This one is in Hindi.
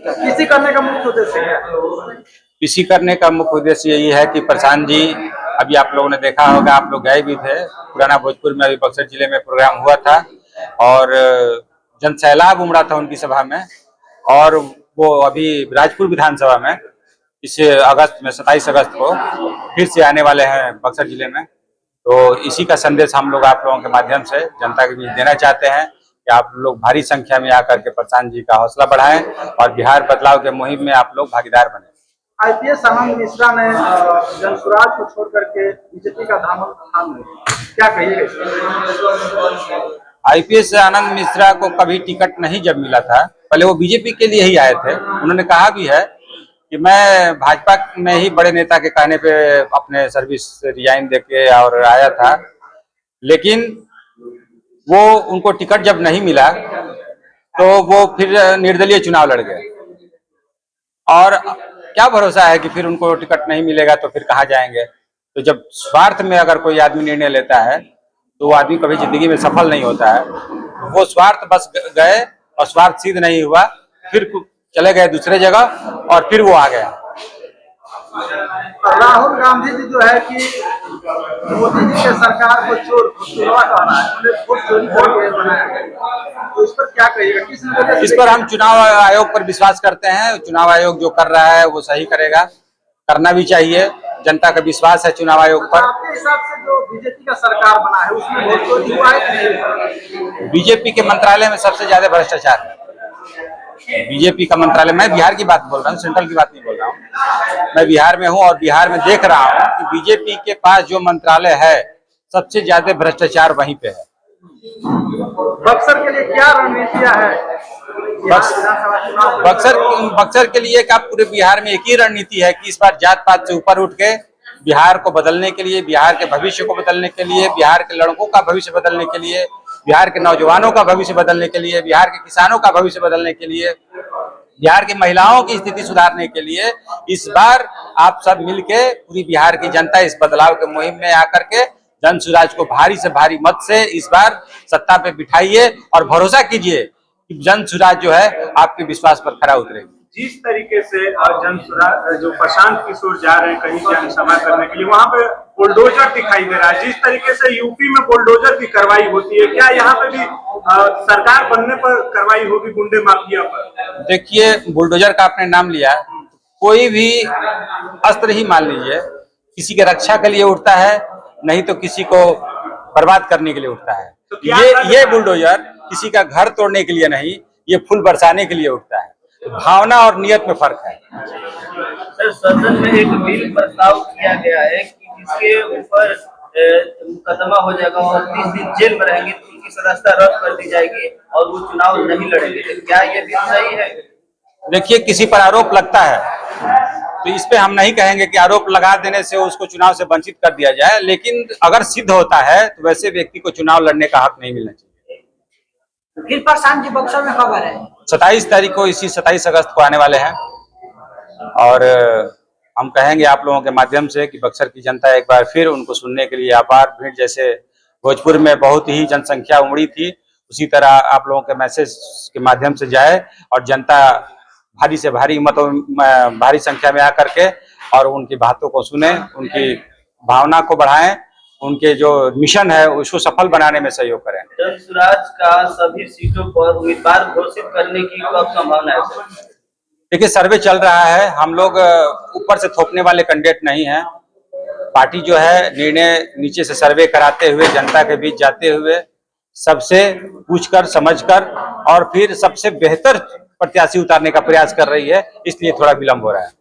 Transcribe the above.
किसी करने का मुख्य उद्देश्य क्या है? पीसी करने का मुख्य उद्देश्य यही है कि प्रशांत जी, अभी आप लोगों ने देखा होगा, आप लोग गए भी थे, पुराना भोजपुर में अभी बक्सर जिले में प्रोग्राम हुआ था और जन सैलाब उमड़ा था उनकी सभा में। और वो अभी राजपुर विधानसभा में इस अगस्त में 27 अगस्त को फिर से आने वाले हैं बक्सर जिले में। तो इसी का संदेश हम लोग आप लोगों के माध्यम से जनता के बीच देना चाहते हैं कि आप लोग भारी संख्या में आकर के प्रशांत जी का हौसला बढ़ाएं और बिहार बदलाव के मुहिम में आप लोग भागीदार बने। आईपीएस आनंद मिश्रा ने जनसुराज को छोड़ करके बीजेपी का दामन थाम लिया, क्या कहिएगा? आईपीएस आनंद मिश्रा को कभी टिकट नहीं जब मिला था, पहले वो बीजेपी के लिए ही आए थे। उन्होंने कहा भी है कि मैं भाजपा में ही बड़े नेता के कहने पे अपने सर्विस रिजाइन देके और आया था, लेकिन वो उनको टिकट जब नहीं मिला तो वो फिर निर्दलीय चुनाव लड़ गए। और क्या भरोसा है कि फिर उनको टिकट नहीं मिलेगा तो फिर कहाँ जाएंगे? तो जब स्वार्थ में अगर कोई आदमी निर्णय लेता है तो वो आदमी कभी जिंदगी में सफल नहीं होता है। वो स्वार्थ बस गए और स्वार्थ सिद्ध नहीं हुआ, फिर चले गए दूसरे जगह और फिर वो आ गया। राहुल गांधी जी जो है कि मोदी जी के सरकार को चोरवा कहना है, उन्हें वोट चोरी करके बनाया गया, तो इस पर क्या कहिएगा? किस वजह से? इस पर हम चुनाव आयोग पर विश्वास करते हैं। चुनाव आयोग जो कर रहा है वो सही करेगा, करना भी चाहिए। जनता का विश्वास है चुनाव आयोग पर। आपके हिसाब से जो बीजेपी का सरकार बना है उसमें वोट चोरी हुआ है कि नहीं? बीजेपी के मंत्रालय में सबसे ज्यादा भ्रष्टाचार है। बीजेपी का मंत्रालय, मैं बिहार की बात बोल रहा हूँ, सेंट्रल की बात नहीं बोल रहा हूँ। मैं बिहार में हूँ और बिहार में देख रहा हूँ कि बीजेपी के पास जो मंत्रालय है सबसे ज्यादा भ्रष्टाचार वहीं पे है। बक्सर के लिए क्या रणनीतियां है? बक्सर के लिए क्या पूरे बिहार में एक ही रणनीति है कि इस बार जात पात से ऊपर उठ के बिहार को बदलने के लिए, बिहार के भविष्य को बदलने के लिए, बिहार के लड़कों का भविष्य बदलने के लिए, बिहार के नौजवानों का भविष्य बदलने के लिए, बिहार के किसानों का भविष्य बदलने के लिए, बिहार की महिलाओं की स्थिति सुधारने के लिए इस बार आप सब मिलके पूरी बिहार की जनता इस बदलाव के मुहिम में आकर के जन सुराज को भारी से भारी मत से इस बार सत्ता पे बिठाइए और भरोसा कीजिए कि जन सुराज जो है आपके विश्वास पर खरा उतरेगी। जिस तरीके से जन सुराज जो प्रशांत किशोर जा रहे हैं कहीं जनसभा करने के लिए, वहां पे बुलडोजर दिखाई दे रहा है। जिस तरीके से यूपी में बुलडोजर की कार्रवाई होती है, क्या यहाँ पे भी सरकार बनने पर कार्रवाई होगी गुंडे माफिया पर? देखिए, बुलडोजर का आपने नाम लिया, कोई भी अस्त्र ही मान लीजिए किसी के रक्षा के लिए उठता है, नहीं तो किसी को बर्बाद करने के लिए उठता है। तो ये बुलडोजर किसी का घर तोड़ने के लिए नहीं, ये फूल बरसाने के लिए उठता है। भावना और नियत में फर्क है। सर, सदन में एक बिल प्रस्ताव किया गया है कि जिसके ऊपर मुकदमा हो जाएगा और 30 दिन जेल में रहेंगे तो उनकी सदस्यता रद्द कर दी जाएगी और वो चुनाव नहीं लड़ेंगे। तो क्या ये बिल सही है? देखिए, किसी पर आरोप लगता है तो इस पे हम नहीं कहेंगे कि आरोप लगा देने से उसको चुनाव से वंचित कर दिया जाए, लेकिन अगर सिद्ध होता है तो वैसे व्यक्ति को चुनाव लड़ने का हक नहीं मिलना चाहिए। फिर प्रशांत जी बक्सर में कब आ रहे हैं? 27 तारीख को, इसी 27 अगस्त को आने वाले हैं और हम कहेंगे आप लोगों के माध्यम से कि बक्सर की जनता एक बार फिर उनको सुनने के लिए अपार भीड़, जैसे भोजपुर में बहुत ही जनसंख्या उमड़ी थी, उसी तरह आप लोगों के मैसेज के माध्यम से जाए और जनता भारी से भारी मतों भारी संख्या में आकर के और उनकी बातों को सुने, उनकी भावना को बढ़ाएं, उनके जो मिशन है उसको सफल बनाने में सहयोग करें। जन सुराज का सभी सीटों पर उम्मीदवार घोषित करने की कब संभावना है? देखिए, सर्वे चल रहा है, हम लोग ऊपर से थोपने वाले कैंडिडेट नहीं हैं। पार्टी जो है निर्णय नीचे से सर्वे कराते हुए, जनता के बीच जाते हुए, सबसे पूछकर समझकर और फिर सबसे बेहतर प्रत्याशी उतारने का प्रयास कर रही है, इसलिए थोड़ा विलंब हो रहा है।